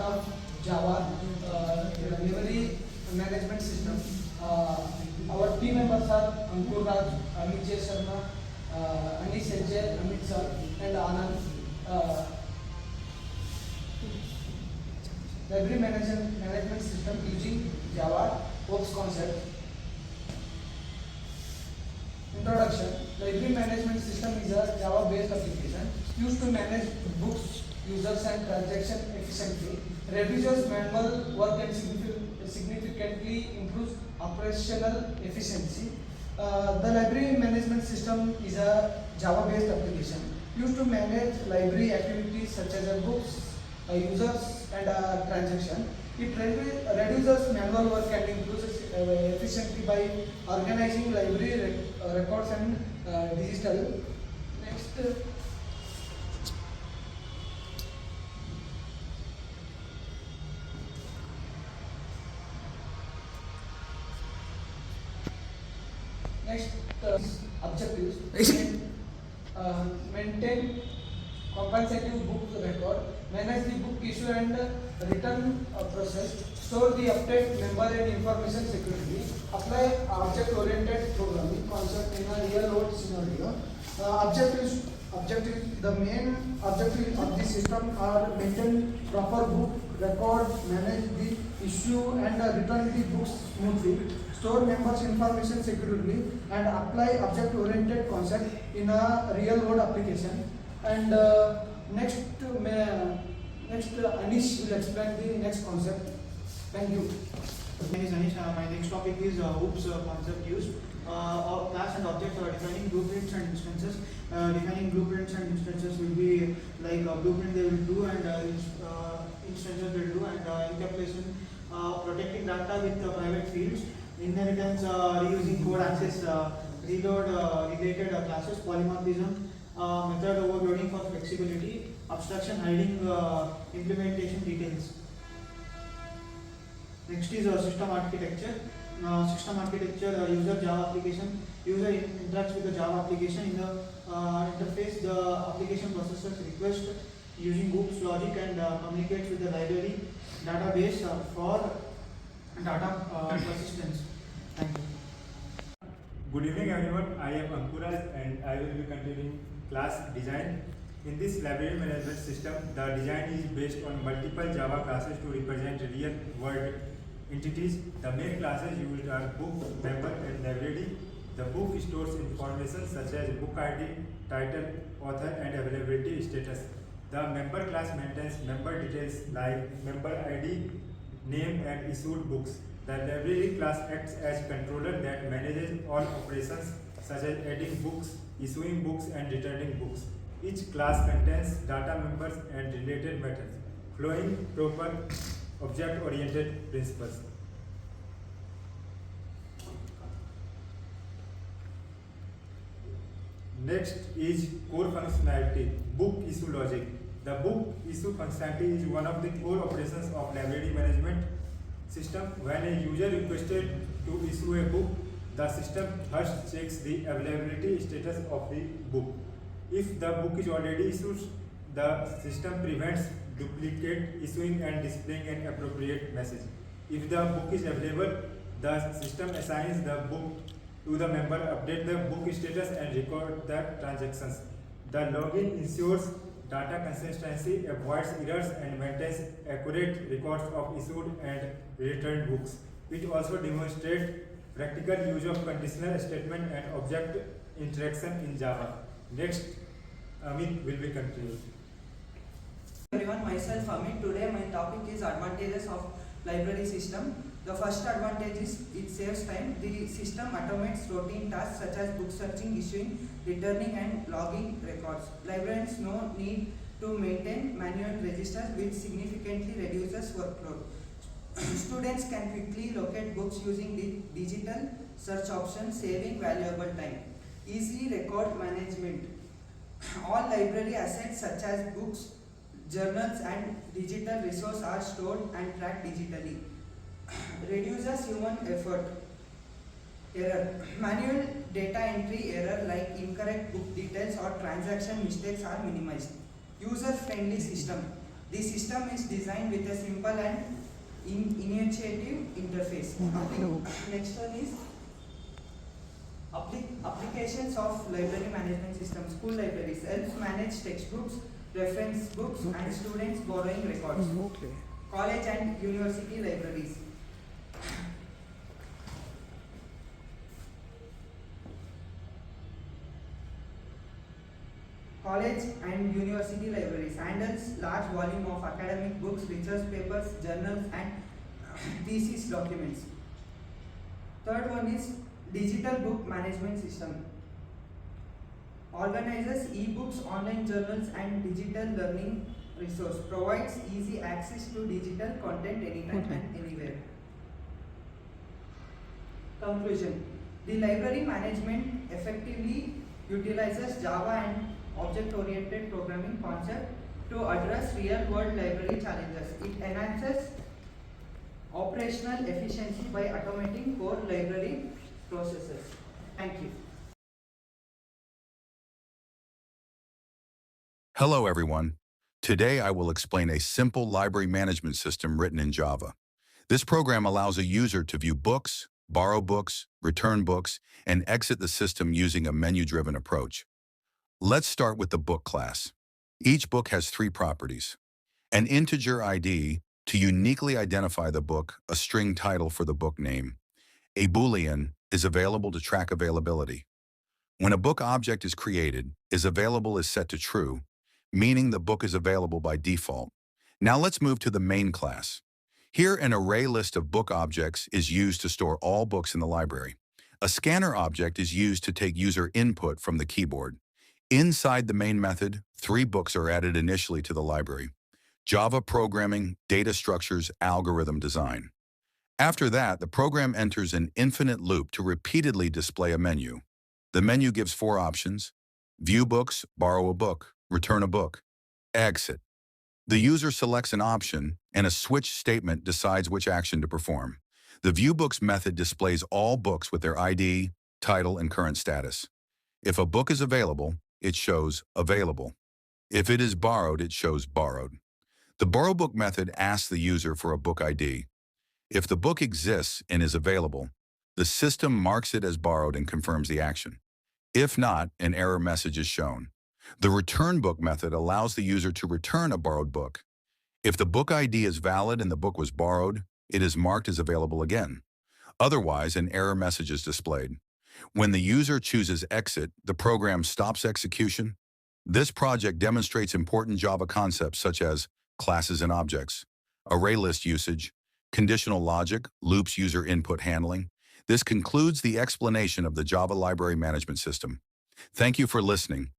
of Java library management system. Our team members are Ankur Raj, Amit J. Sharma, Anish H. Amit Sir, and Anand. Library management system using Java Ops concept. Introduction. Library management system is a Java-based application used to manage books, users, and transactions efficiently, reduces manual work, and significantly improves operational efficiency. The library management system is a Java-based application used to manage library activities such as books, users, and transaction. It reduces manual work and improves efficiency by organizing library records and digital. Next, next objectives. Maintain compensative book record, manage the book issue and return process, store the update member and information securely, apply object-oriented programming concept in a real-world scenario. The main objective of the system are maintain proper book record, manage the issue and return the books smoothly, store members information securely, and apply object-oriented concept in a real-world application. And next, Anish will explain the next concept. Thank you. My name is Anish. My next topic is OOPS concept used. Class and objects are defining blueprints and instances. Defining blueprints and instances will be like a blueprint they will do and instances will do, and encapsulation, protecting data with private fields, inheritance, reusing code access, reload related classes, polymorphism, method overloading for flexibility, abstraction hiding implementation details. Next is system architecture. User Java application. User interacts with the Java application in the interface. The application processes request using OOPS logic and communicates with the library database for data persistence. Thank you. Good evening everyone, I am Ankuraj and I will be continuing class design. In this library management system, the design is based on multiple Java classes to represent real world entities. The main classes used are book, member and library. The book stores information such as book ID, title, author and availability status. The member class maintains member details like member ID, name and issued books. The library class acts as controller that manages all operations such as adding books, issuing books and returning books. Each class contains data members and related methods, following proper object-oriented principles. Next is core functionality, book issue logic. The book issue functionality is one of the core operations of library management system. When a user requested to issue a book, the system first checks the availability status of the book. If the book is already issued, the system prevents duplicate issuing and displaying an appropriate message. If the book is available, the system assigns the book to the member, update the book status and record the transactions. The login ensures data consistency, avoids errors and maintains accurate records of issued and returned books. It also demonstrates practical use of conditional statement and object interaction in Java. Next, Amit will be continued. Everyone, myself Amit. Today my topic is advantages of library system. The first advantage is it saves time. The system automates routine tasks such as book searching, issuing, returning and logging records. Librarians no need to maintain manual registers, which significantly reduces workload. Students can quickly locate books using the digital search option, saving valuable time. Easy record management. All library assets such as books, journals and digital resources are stored and tracked digitally. Reduces human effort. Error. Manual data entry error like incorrect book details or transaction mistakes are minimized. User-friendly system. The system is designed with a simple and intuitive interface. Next one is applications of library management system. School libraries helps manage textbooks, reference books, and students borrowing records. College and university libraries. College and university libraries handles large volume of academic books, research papers, journals, and thesis documents. Third one is digital book management system. Organizes e-books, online journals, and digital learning resource. Provides easy access to digital content anytime and anywhere. Conclusion. The library management effectively utilizes Java and object-oriented programming concept to address real-world library challenges. It enhances operational efficiency by automating core library processes. Thank you. Hello everyone. Today I will explain a simple library management system written in Java. This program allows a user to view books, borrow books, return books, and exit the system using a menu-driven approach. Let's start with the book class. Each book has 3 properties: an integer ID to uniquely identify the book, a string title for the book name. A Boolean is available to track availability. When a book object is created, available is set to true, meaning the book is available by default. Now let's move to the main class. Here, an array list of book objects is used to store all books in the library. A scanner object is used to take user input from the keyboard. Inside the main method, 3 books are added initially to the library: Java programming, data structures, algorithm design. After that, the program enters an infinite loop to repeatedly display a menu. The menu gives 4 options: view books, borrow a book, return a book, exit. The user selects an option, and a switch statement decides which action to perform. The view books method displays all books with their ID, title, and current status. If a book is available, it shows available. If it is borrowed, it shows borrowed. The borrow book method asks the user for a book ID. If the book exists and is available, the system marks it as borrowed and confirms the action. If not, an error message is shown. The return book method allows the user to return a borrowed book. If the book ID is valid and the book was borrowed, it is marked as available again. Otherwise, an error message is displayed. When the user chooses exit, the program stops execution. This project demonstrates important Java concepts such as classes and objects, array list usage, conditional logic, loops, user input handling. This concludes the explanation of the Java Library Management System. Thank you for listening.